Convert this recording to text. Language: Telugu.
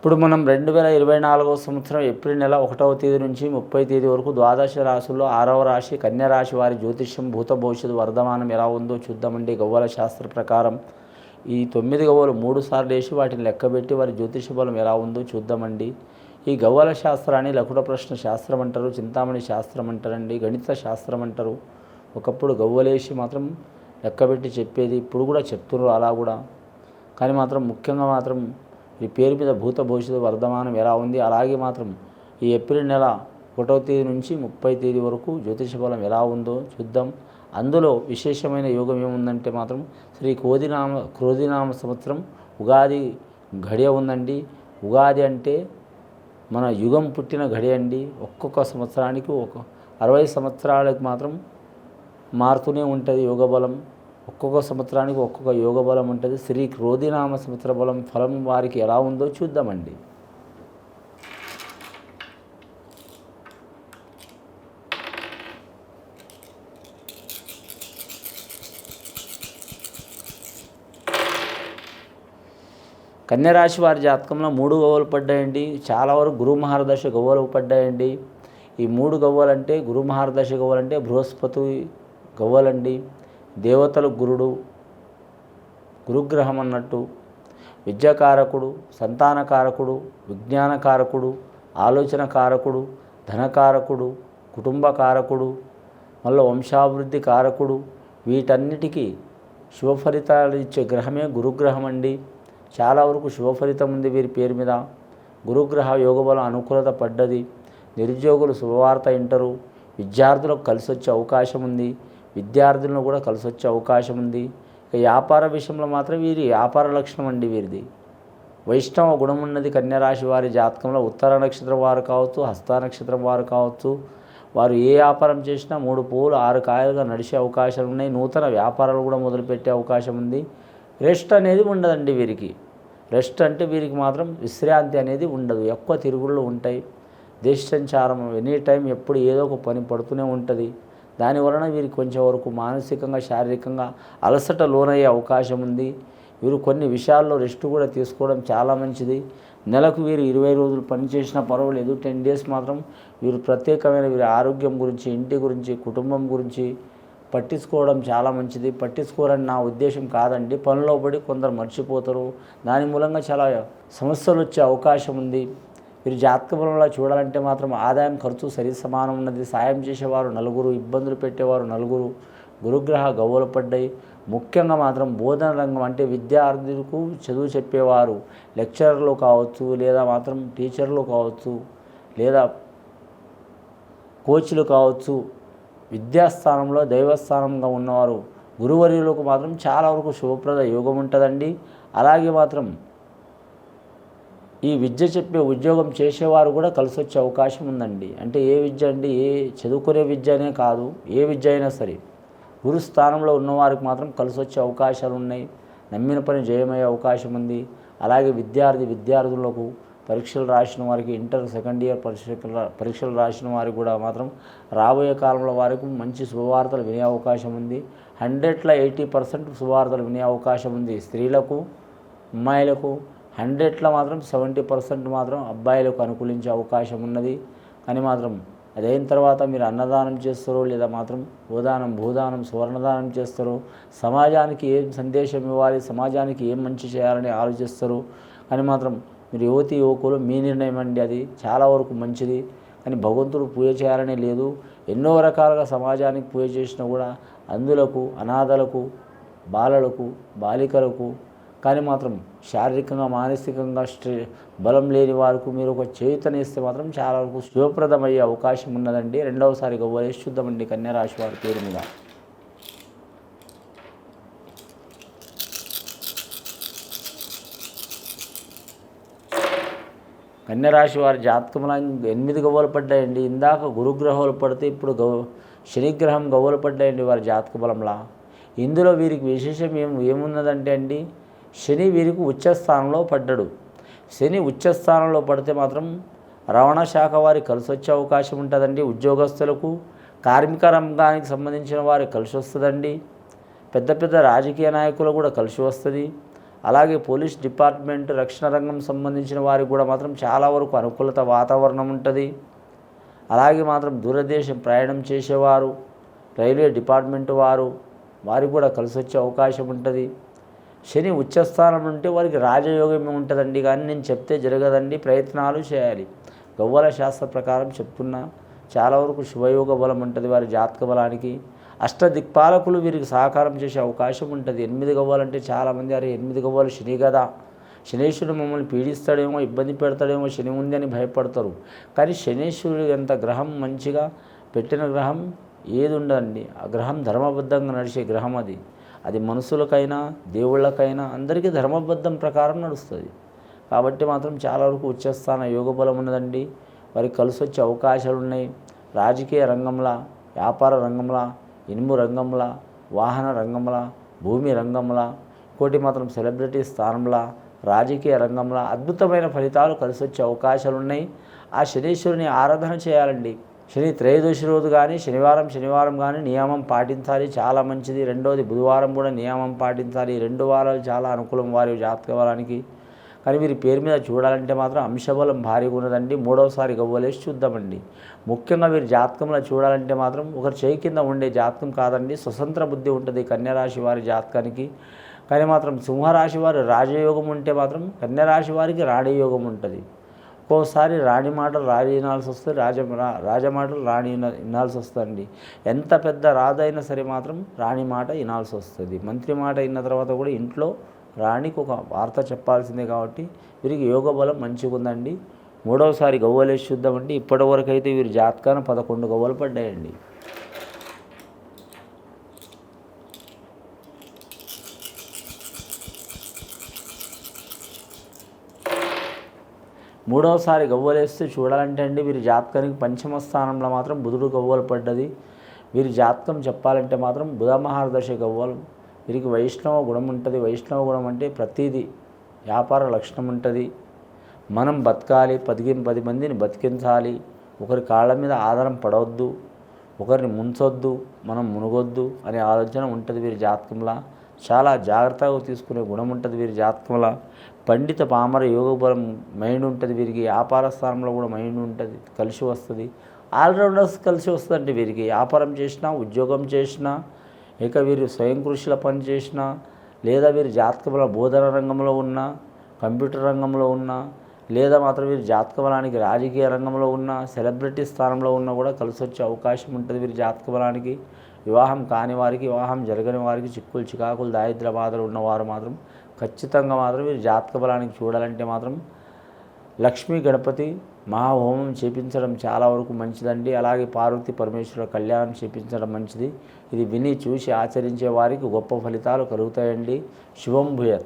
ఇప్పుడు మనం 2024 సంవత్సరం ఏప్రిల్ నెల 1వ తేదీ నుంచి 30 తేదీ వరకు ద్వాదశ రాశుల్లో 6వ రాశి కన్యా రాశి వారి జ్యోతిష్యం భూత భవిష్యత్తు వర్ధమానం ఎలా ఉందో చూద్దామండి. గవ్వల శాస్త్ర ప్రకారం ఈ 9 గవ్వలు 3 సార్లు వేసి వాటిని లెక్కబెట్టి వారి జ్యోతిష బలం ఎలా ఉందో చూద్దామండి. ఈ గవ్వల శాస్త్రాన్ని లకుట ప్రశ్న శాస్త్రం అంటారు, చింతామణి శాస్త్రం అంటారండి, గణిత శాస్త్రం అంటారు. ఒకప్పుడు గవ్వలేసి మాత్రం లెక్కబెట్టి చెప్పేది, ఇప్పుడు కూడా చెప్తున్నారు అలా కూడా. కానీ మాత్రం ముఖ్యంగా మాత్రం ఈ పేరు మీద భూత భవిష్యత్తు వర్ధమానం ఎలా ఉంది, అలాగే మాత్రం ఈ ఏప్రిల్ నెల 1వ తేదీ నుంచి 30 తేదీ వరకు జ్యోతిష బలం ఎలా ఉందో చూద్దాం. అందులో విశేషమైన యోగం ఏముందంటే మాత్రం శ్రీ క్రోధినామ సంవత్సరం ఉగాది ఘడియ ఉందండి. ఉగాది అంటే మన యుగం పుట్టిన ఘడి అండి. ఒక్కొక్క సంవత్సరానికి 60 సంవత్సరాలకు మాత్రం మారుతూనే ఉంటుంది యోగ బలం. ఒక్కొక్క సంవత్సరానికి ఒక్కొక్క యోగ బలం ఉంటుంది. శ్రీ క్రోధినామ సంవత్సర బలం ఫలం వారికి ఎలా ఉందో చూద్దామండి. కన్యరాశి వారి జాతకంలో 3 గవ్వలు పడ్డాయండి. చాలా వరకు గురు మహారదశ గవ్వలు పడ్డాయండి. ఈ 3 గవ్వలు అంటే గురు మహారదశ గవ్వలు అంటే బృహస్పతి గవ్వలండి. దేవతలు గురుగ్రహం అన్నట్టు. విద్యాకారకుడు, సంతానకారకుడు, విజ్ఞానకారకుడు, ఆలోచనకారకుడు, ధనకారకుడు, కుటుంబకారకుడు, మళ్ళీ వంశాభివృద్ధి కారకుడు. వీటన్నిటికీ శుభ ఫలితాలు ఇచ్చే గ్రహమే గురుగ్రహం అండి. చాలా వరకు శుభ ఫలితం ఉంది వీరి పేరు మీద. గురుగ్రహ యోగబలం అనుకూలత పడ్డది. నిరుద్యోగులు శుభవార్త వింటారు. విద్యార్థులకు కలిసి వచ్చే అవకాశం ఉంది. విద్యార్థులను కూడా కలిసి వచ్చే అవకాశం ఉంది. ఇక వ్యాపార విషయంలో మాత్రం వీరి వ్యాపార లక్షణం అండి వీరిది. వైష్ణవ గుణం ఉన్నది కన్యరాశి వారి జాతకంలో. ఉత్తర నక్షత్రం వారు కావచ్చు, హస్త నక్షత్రం వారు కావచ్చు, వారు ఏ వ్యాపారం చేసినా 3 పువ్వులు 6 కాయలుగా నడిచే అవకాశాలు ఉన్నాయి. నూతన వ్యాపారాలు కూడా మొదలుపెట్టే అవకాశం ఉంది. రెస్ట్ అనేది ఉండదండి వీరికి. రెస్ట్ అంటే వీరికి మాత్రం విశ్రాంతి అనేది ఉండదు. ఎక్కువ తిరుగుళ్ళు ఉంటాయి. దేశ సంచారం ఎనీ టైం ఎప్పుడు ఏదో ఒక పని పడుతూనే ఉంటుంది. దానివలన వీరికి కొంచెం వరకు మానసికంగా శారీరకంగా అలసట లోనయ్యే అవకాశం ఉంది. వీరు కొన్ని విషయాల్లో రెస్ట్ కూడా తీసుకోవడం చాలా మంచిది. నెలకు వీరు 20 రోజులు పనిచేసినా పర్వాలేదు. 10 డేస్ మాత్రం వీరు ప్రత్యేకమైన వీరి ఆరోగ్యం గురించి, ఇంటి గురించి, కుటుంబం గురించి పట్టించుకోవడం చాలా మంచిది. పట్టించుకోరని నా ఉద్దేశం కాదండి. పనిలో పడి కొందరు మర్చిపోతారు. దాని మూలంగా చాలా సమస్యలు వచ్చే అవకాశం ఉంది. వీరు జాతక బలంలో చూడాలంటే మాత్రం ఆదాయం ఖర్చు సరి సమానం ఉన్నది. సాయం చేసేవారు 4, ఇబ్బందులు పెట్టేవారు 4. గురుగ్రహ గవ్వలు పడ్డాయి. ముఖ్యంగా మాత్రం బోధన రంగం అంటే విద్యార్థులకు చదువు చెప్పేవారు లెక్చరర్లు కావచ్చు, లేదా మాత్రం టీచర్లు కావచ్చు, లేదా కోచ్లు కావచ్చు. విద్యాస్థానంలో దైవస్థానంగా ఉన్నవారు గురువర్యులకు మాత్రం చాలా వరకు శుభప్రద యోగం ఉంటుందండి. అలాగే మాత్రం ఈ విద్య చెప్పే ఉద్యోగం చేసేవారు కూడా కలిసి వచ్చే అవకాశం ఉందండి. అంటే ఏ విద్య అండి, ఏ చదువుకునే విద్య అనే కాదు, ఏ విద్య అయినా సరే గురు స్థానంలో ఉన్నవారికి మాత్రం కలిసి వచ్చే అవకాశాలు ఉన్నాయి. నమ్మిన పని జయమయ్యే అవకాశం ఉంది. అలాగే విద్యార్థులకు పరీక్షలు రాసిన వారికి, ఇంటర్ సెకండ్ ఇయర్ పరీక్షలు రాసిన వారికి కూడా మాత్రం రాబోయే కాలంలో వారికి మంచి శుభవార్తలు వినే అవకాశం ఉంది. 100లో 80% శుభవార్తలు వినే అవకాశం ఉంది స్త్రీలకు, అమ్మాయిలకు. 100లో మాత్రం 70% మాత్రం అబ్బాయిలకు అనుకూలించే అవకాశం ఉన్నది. కానీ మాత్రం అదైన తర్వాత మీరు అన్నదానం చేస్తారో, లేదా మాత్రం గోదానం, భూదానం, సువర్ణదానం చేస్తారో, సమాజానికి ఏం సందేశం ఇవ్వాలి, సమాజానికి ఏం మంచి చేయాలని ఆలోచిస్తారు. కానీ మాత్రం మీరు యువకులు మీ నిర్ణయం అండి. అది చాలా వరకు మంచిది. కానీ భగవంతుడు పూజ చేయాలనే లేదు. ఎన్నో రకాలుగా సమాజానికి పూజ చేసినా కూడా అందులకు, అనాథలకు, బాలలకు, బాలికలకు, కానీ మాత్రం శారీరకంగా మానసికంగా బలం లేని వారికి మీరు ఒక చేతనిస్తే మాత్రం చాలా వరకు శుభప్రదమయ్యే అవకాశం ఉన్నదండి. రెండవసారి గవ్వలేసి చూద్దామండి కన్యరాశి వారి పేరు మీద. కన్యరాశి వారి జాతకంలో 8 గవ్వలు పడ్డాయండి. ఇందాక గురుగ్రహాలు పడితే ఇప్పుడు శనిగ్రహం గవ్వలు పడ్డాయండి వారి జాతక బలంలా. ఇందులో వీరికి విశేషం ఏమున్నదంటే అండి, శని వీరికి ఉచ్చస్థానంలో పడ్డాడు. శని ఉచ్చస్థానంలో పడితే మాత్రం రవాణా శాఖ వారికి కలిసి వచ్చే అవకాశం ఉంటుందండి. ఉద్యోగస్తులకు, కార్మిక రంగానికి సంబంధించిన వారికి కలిసి వస్తుందండి. పెద్ద పెద్ద రాజకీయ నాయకులు కూడా కలిసి వస్తుంది. అలాగే పోలీస్ డిపార్ట్మెంట్, రక్షణ రంగం సంబంధించిన వారికి కూడా మాత్రం చాలా వరకు అనుకూలత వాతావరణం ఉంటుంది. అలాగే మాత్రం దూరదేశం ప్రయాణం చేసేవారు, రైల్వే డిపార్ట్మెంట్ వారికి కూడా కలిసి వచ్చే అవకాశం ఉంటుంది. శని ఉచ్చస్థానం ఉంటే వారికి రాజయోగం ఉంటుందండి, కానీ నేను చెప్తే జరగదండి, ప్రయత్నాలు చేయాలి. గవ్వల శాస్త్ర ప్రకారం చెప్తున్నా, చాలా వరకు శుభయోగ బలం ఉంటుంది వారి జాతక బలానికి. అష్టదిక్పాలకులు వీరికి సహకారం చేసే అవకాశం ఉంటుంది. 8 గవ్వలంటే చాలామంది అరే 8 గవ్వలు శని కదా, శనీశ్వరుడు మమ్మల్ని పీడిస్తాడేమో, ఇబ్బంది పెడతాడేమో, శని ఉంది అని భయపడతారు. కానీ శనీశ్వరుడు ఎంత గ్రహం మంచిగా పెట్టిన గ్రహం ఏది ఉండదండి. ఆ గ్రహం ధర్మబద్ధంగా నడిచే గ్రహం అది మనుషులకైనా దేవుళ్ళకైనా అందరికీ ధర్మబద్ధం ప్రకారం నడుస్తుంది. కాబట్టి మాత్రం చాలా వరకు ఉచ్చస్థాన యోగ బలం ఉన్నదండి. వారికి కలిసి వచ్చే అవకాశాలు ఉన్నాయి. రాజకీయ రంగంలో, వ్యాపార రంగంలో, ఇనుము రంగంలో, వాహన రంగంలో, భూమి రంగంలో, ఇంకోటి మాత్రం సెలబ్రిటీ స్థానంలో, రాజకీయ రంగంలో అద్భుతమైన ఫలితాలు కలిసి వచ్చే అవకాశాలు ఉన్నాయి. ఆ శనీశ్వరుని ఆరాధన చేయాలండి. శని త్రయోదశి రోజు కానీ శనివారం కానీ నియమం పాటించాలి, చాలా మంచిది. రెండోది బుధవారం కూడా నియమం పాటించాలి. 2 వారాలు చాలా అనుకూలం వారి జాతక బలానికి. కానీ వీరి పేరు మీద చూడాలంటే మాత్రం అంశబలం భారీగా ఉన్నదండి. 3వసారి గవ్వలేసి చూద్దామండి. ముఖ్యంగా వీరి జాతకంలో చూడాలంటే మాత్రం ఒకరి చేయి కింద ఉండే జాతకం కాదండి, స్వతంత్ర బుద్ధి ఉంటుంది కన్యరాశి వారి జాతకానికి. కానీ మాత్రం సింహరాశి వారు రాజయోగం ఉంటే మాత్రం కన్యరాశి వారికి రాణియోగం ఉంటుంది. ఒక్కోసారి రాణి మాటలు రాజు వినాల్సి వస్తుంది, రాజ మాటలు రాణి వినాల్సి వస్తుందండి. ఎంత పెద్ద రాజైనా సరే మాత్రం రాణి మాట వినాల్సి వస్తుంది. మంత్రి మాట విన్న తర్వాత కూడా ఇంట్లో రాణికి ఒక వార్త చెప్పాల్సిందే. కాబట్టి వీరికి యోగ బలం మంచిగా ఉందండి. 3వసారి గవ్వలేసి చూద్దామండి. ఇప్పటి వరకు అయితే వీరి జాతకాన 11 గవ్వలు పడ్డాయండి. మూడవసారి గవ్వలేస్తే చూడాలంటే అండి వీరి జాతకానికి 5వ స్థానంలో మాత్రం బుధుడు గవ్వలు పడ్డది. వీరి జాతకం చెప్పాలంటే మాత్రం బుధ మహాదశ గవ్వలు. వీరికి వైష్ణవ గుణం ఉంటుంది. వైష్ణవ గుణం అంటే ప్రతిదీ వ్యాపార లక్షణం ఉంటుంది. మనం బతకాలి, 10 మందిని బతికించాలి, ఒకరి కాళ్ళ మీద ఆధారం పడవద్దు, ఒకరిని ముంచొద్దు, మనం మునగొద్దు అనే ఆలోచన ఉంటుంది వీరి జాతకంలో. చాలా జాగ్రత్తగా తీసుకునే గుణం ఉంటుంది వీరి జాతకంలో. పండిత పామర యోగ బలం మైండ్ ఉంటుంది వీరికి. వ్యాపార స్థానంలో కూడా మైండ్ ఉంటుంది, కలిసి వస్తుంది. ఆల్రౌండర్స్ కలిసి వస్తుందండి వీరికి. వ్యాపారం చేసినా, ఉద్యోగం చేసినా, ఇక వీరు స్వయం కృషిలో పని చేసినా, లేదా వీరి జాతక బల బోధన రంగంలో ఉన్నా, కంప్యూటర్ రంగంలో ఉన్నా, లేదా మాత్రం వీరి జాతక బలానికి రాజకీయ రంగంలో ఉన్న, సెలబ్రిటీ స్థానంలో ఉన్నా కూడా కలిసి వచ్చే అవకాశం ఉంటుంది వీరి జాతక బలానికి. వివాహం కాని వారికి, వివాహం జరగని వారికి, చిక్కులు చికాకులు దారిద్ర్య బాధలు ఉన్నవారు మాత్రం ఖచ్చితంగా మాత్రం వీరి జాతక బలానికి చూడాలంటే మాత్రం లక్ష్మీ గణపతి మహాహోమం చేపించడం చాలా వరకు మంచిదండి. అలాగే పార్వతీ పరమేశ్వర కళ్యాణం చేపించడం మంచిది. ఇది విని చూసి ఆచరించే వారికి గొప్ప ఫలితాలు కలుగుతాయండి. శుభం భూయత్.